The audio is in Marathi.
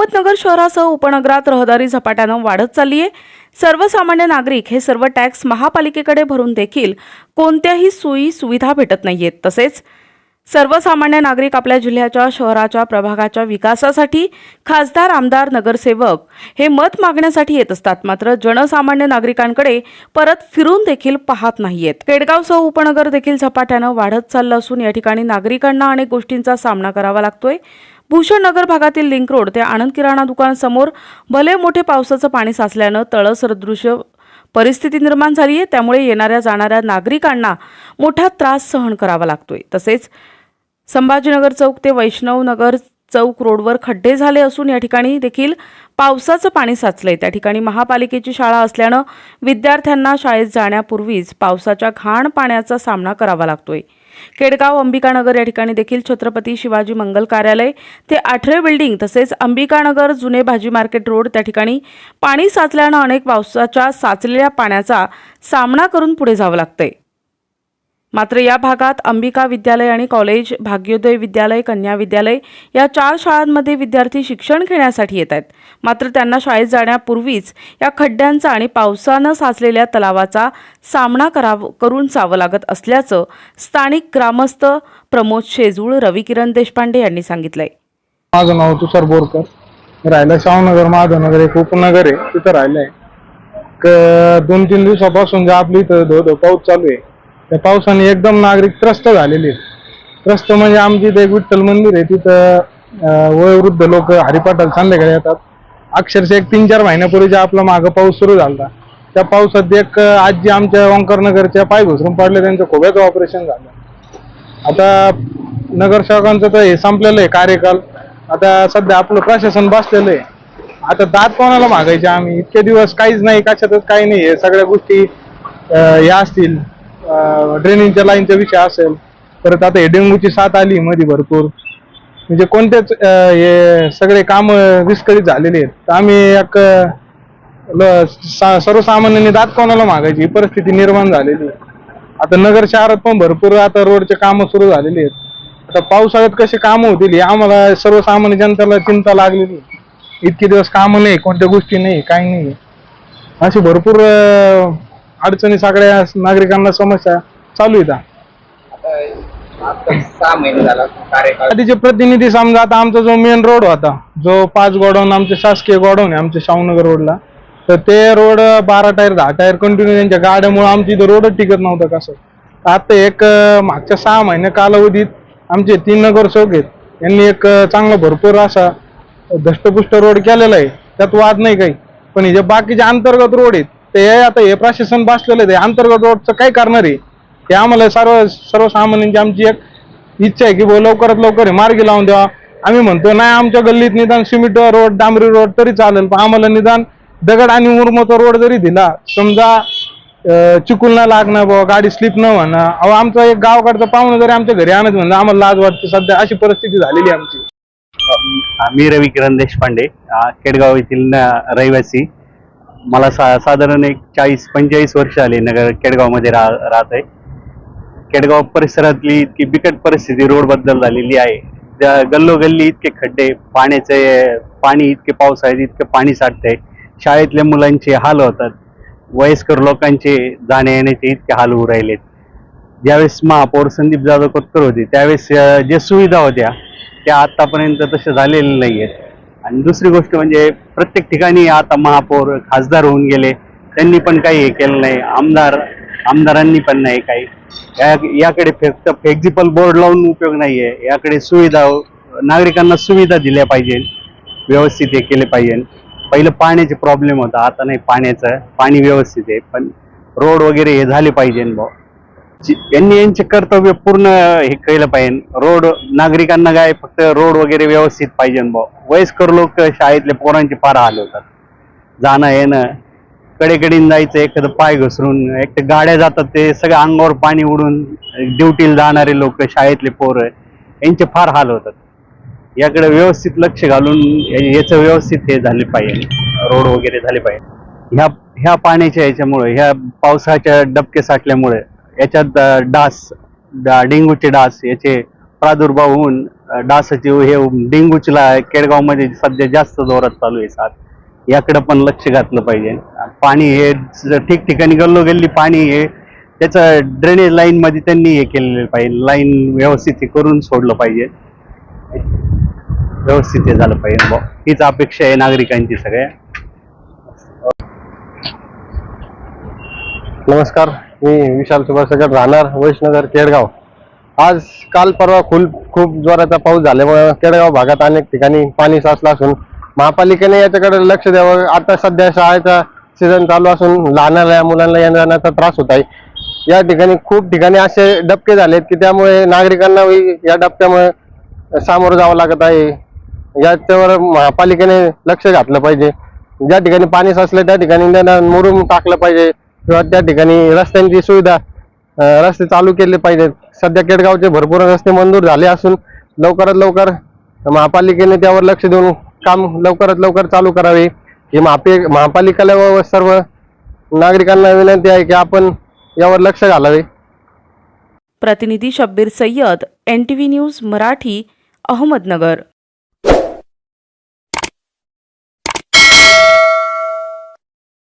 अहमदनगर शहरासह उपनगरात रहदारी झपाट्यानं वाढत चालली आहे। सर्वसामान्य नागरिक हे सर्व टॅक्स महापालिकेकडे भरून देखील कोणत्याही सोयी सुविधा भेटत नाहीयेत। तसेच सर्वसामान्य नागरिक आपल्या जिल्ह्याच्या शहराच्या प्रभागाच्या विकासासाठी खासदार आमदार नगरसेवक हे मत मागण्यासाठी येत असतात, मात्र जनसामान्य नागरिकांकडे परत फिरून देखील पाहत नाहीयेत। केडगावसह उपनगर देखील झपाट्यानं वाढत चाललं असून या ठिकाणी नागरिकांना अनेक गोष्टींचा सामना करावा लागतोय। भूषण नगर भागातील लिंक रोड ते आनंद किराणा दुकान समोर भले मोठे पावसाचं पाणी साचल्यानं तळसदृश्य परिस्थिती निर्माण झाली आहे। त्यामुळे येणाऱ्या जाणाऱ्या नागरिकांना मोठा त्रास सहन करावा लागतोय। तसेच संभाजीनगर चौक ते वैष्णवनगर चौक रोडवर खड्डे झाले असून या ठिकाणी देखील पावसाचं पाणी साचलंय। त्या ठिकाणी महापालिकेची शाळा असल्यानं विद्यार्थ्यांना शाळेत जाण्यापूर्वीच पावसाच्या घाण पाण्याचा सामना करावा लागतोय। केडगाव अंबिकानगर या ठिकाणी देखील छत्रपती शिवाजी मंगल कार्यालय ते आठरे बिल्डिंग तसेच अंबिकानगर जुने भाजी मार्केट रोड त्या ठिकाणी पाणी साचल्यानं अनेक पावसाच्या साचलेल्या पाण्याचा सामना करून पुढे जावं लागतंय। मात्र या भागात अंबिका विद्यालय आणि कॉलेज, भाग्योदय विद्यालय, कन्या विद्यालय या 4 शाळांमध्ये विद्यार्थी शिक्षण घेण्यासाठी येत आहेत। मात्र त्यांना शाळेत जाण्यापूर्वीच या खड्ड्यांचा आणि पावसानं साचलेल्या तलावाचा सामना करून जावं लागत असल्याचं स्थानिक ग्रामस्थ प्रमोद शेजूळ, रविकिरण देशपांडे यांनी सांगितलंय। माझं नाव तुषार बोरकर, राहिला शाहूनगर महाधनगर एक उपनगर आहे, तिथं राहिलंय। 2-3 दिवसापासून जे आपली इथं धो पाऊस चालू आहे, त्या पावसाने एकदम नागरिक त्रस्त झालेले आहेत। त्रस्त म्हणजे आमची इथे एक विठ्ठल मंदिर आहे, तिथं वयोवृद्ध लोक हरिपाठाला संध्याकाळी येतात। अक्षरशः 3-4 महिन्यापूर्वी आपला मागं पाऊस सुरू झाला, त्या पावसात एक आजी आमच्या ओंकारनगरच्या पाय घसरून पडले, त्यांचं खोब्याचं ऑपरेशन झालं। आता नगरसेवकांचं तर हे संपलेलं आहे कार्यकाल, आता सध्या आपलं प्रशासन बसलेलं आहे। आता दात कोणाला मागायचे आम्ही? इतके दिवस काहीच नाही, कशातच काही नाही आहे। सगळ्या गोष्टी या असतील, ड्रेनिंगच्या लाईनचा विषय असेल, परत आता हे डेंग्यूची साथ आली मध्ये भरपूर, म्हणजे कोणतेच हे सगळे काम विस्कळीत झालेले आहेत। तर आम्ही एक सर्वसामान्यांनी दात कोणाला मागायची ही परिस्थिती निर्माण झालेली आहे। आता नगर शहरात पण भरपूर आता रोडचे कामं सुरू झालेली आहेत। आता पावसाळ्यात कसे कामं होतील आम्हाला सर्वसामान्य जनतेला चिंता लागलेली। इतके दिवस कामं नाही, कोणत्या गोष्टी नाही, काही नाही, अशी भरपूर अडचणी सगळ्या नागरिकांना समस्या चालू आहेत। आता 6 महिने झाला कार्यकाळ। आधीचे प्रतिनिधी समजा, आता आमचा जो मेन रोड होता, जो 5 गोडाऊन आमचे शासकीय गोडाऊन आहे आमच्या शाहूनगर रोडला, तर ते रोड 12 टायर 10 टायर कंटिन्यू त्यांच्या गाड्यामुळे आमची इथं रोडच टिकत नव्हतं। कसं आता एक मागच्या 6 महिने कालावधीत आमचे 3 नगरसेवक आहेत, यांनी एक चांगला भरपूर असा धष्टपुष्ट रोड केलेला आहे, त्यात वाद नाही काही। पण हे जे बाकीचे अंतर्गत रोड आहेत ते आता हे प्रशासन बसलेलं आहे, अंतर्गत रोडचं काय करणार आहे हे आम्हाला सर्वसामान्यांची आमची एक इच्छा आहे की लवकरात लवकर मार्गी लावून द्यावा। आम्ही म्हणतो नाही, आमच्या गल्लीत निदान सिमेंट रोड, डांबरी रोड तरी चालेल, पण आम्हाला निदान दगड आणि मुरमाचा रोड जरी दिला, समजा चिकूल न लागणं, बाबा गाडी स्लिप न होणं, अहो आमचा एक गावाकडचं पाहुणं जरी आमच्या घरी आणत म्हणजे आम्हाला लाज वाटते। सध्या अशी परिस्थिती झालेली आमची। मी रविकिरण देशपांडे, केडगाव येथील रहिवासी। मला साधारण एक 40-45 वर्ष आली नगर केडगावमध्ये राहत आहे। केडगाव परिसरातली इतकी बिकट परिस्थिती रोड बद्दल झालेली आहे। गल्लोगल्ली इतके खड्डे, पाणी इतके पावसाळ्यात इतके पाणी साठतंय, शाळेतल्या मुलांचे हाल होतात, वयस्कर लोकांचे जाण्या येण्याचे इतके हाल होऊ राहिलेत। ज्यावेळेस महापौर संदीप जाधव कोतकर होते त्यावेळेस जे सुविधा होत्या त्या आतापर्यंत तशा झालेल्या नाही आहेत। आणि दुसरी गोष्ट म्हणजे प्रत्येक ठिकाणी आता महापौर खासदार होऊन गेले, त्यांनी पण काही हे केलं नाही, आमदारांनी पण नाही काही। याकडे फक्त फ्लेक्झिबल बोर्ड लावून उपयोग नाहीये, याकडे सुविधा, नागरिकांना सुविधा दिल्या पाहिजे, व्यवस्थित हे केले पाहिजे। पहिलं पाण्याचे प्रॉब्लेम होता, आता नाही, पाणी व्यवस्थित आहे, पण रोड वगैरे हे झाले पाहिजे। यांनी यांचे कर्तव्य पूर्ण हे केलं पाहिजे। रोड नागरिकांना काय फक्त रोड वगैरे व्यवस्थित पाहिजे। वयस्कर लोक शाळेतल्या पोरांचे फार हाल होतात, जाणं येणं, कडेकडीन जायचं, एखादं पाय घसरून, एक तर गाड्या जातात ते सगळं अंगावर पाणी उडून, ड्युटीला जाणारे लोक, शाळेतले पोरं, यांचे फार हाल होतात। याकडे व्यवस्थित लक्ष घालून याचं व्यवस्थित हे झाले पाहिजे, रोड वगैरे झाले पाहिजे। ह्या पाण्याच्या याच्यामुळे, ह्या पावसाच्या डबके साठल्यामुळे याच्यात डेंग्यूचे डास याचे प्रादुर्भाव होऊन डासाची हे डेंग्यूची केडगावमध्ये सध्या जास्त जोरात चालू आहे साथ. याकडे पण लक्ष घातलं पाहिजे. पाणी हे ठिकठिकाणी गल्लोगल्ली पाणी हे त्याचं ड्रेनेज लाईन मध्ये त्यांनी हे केलेलं पाहिजे. लाईन व्यवस्थित हे करून सोडलं पाहिजे. व्यवस्थित हे झालं पाहिजे बुवा. हीच अपेक्षा आहे नागरिकांची सगळ्या. नमस्कार, मी विशाल सुभाषकर, राहणार वैष्णगर केडगाव. आज काल परवा खूप जोराचा पाऊस झाल्यामुळे केडगाव भागात अनेक ठिकाणी पाणी साचलं असून महापालिकेने याच्याकडे लक्ष द्यावं. आता सध्या शाळेचा सीझन चालू असून लहानल्या मुलांना येण्याचा त्रास होत आहे. या ठिकाणी खूप ठिकाणी असे डबके झालेत की त्यामुळे नागरिकांना या डबक्यामुळे सामोरं जावं लागत आहे. याच्यावर महापालिकेने लक्ष घातलं पाहिजे. ज्या ठिकाणी पाणी साचलं त्या ठिकाणी त्यांना मुरुम टाकलं पाहिजे किंवा त्या ठिकाणी रस्त्यांची सुविधा रस्ते चालू केले पाहिजेत. सध्या केडगावचे भरपूर रस्ते मंजूर झाले असून लवकरात लवकर महापालिकेने त्यावर लक्ष देऊन काम लवकरात लवकर चालू करावे ही महापालिकेला व सर्व नागरिकांना विनंती आहे की आपण यावर लक्ष घालावे. प्रतिनिधी शब्बीर सय्यद, NTV न्यूज मराठी, अहमदनगर.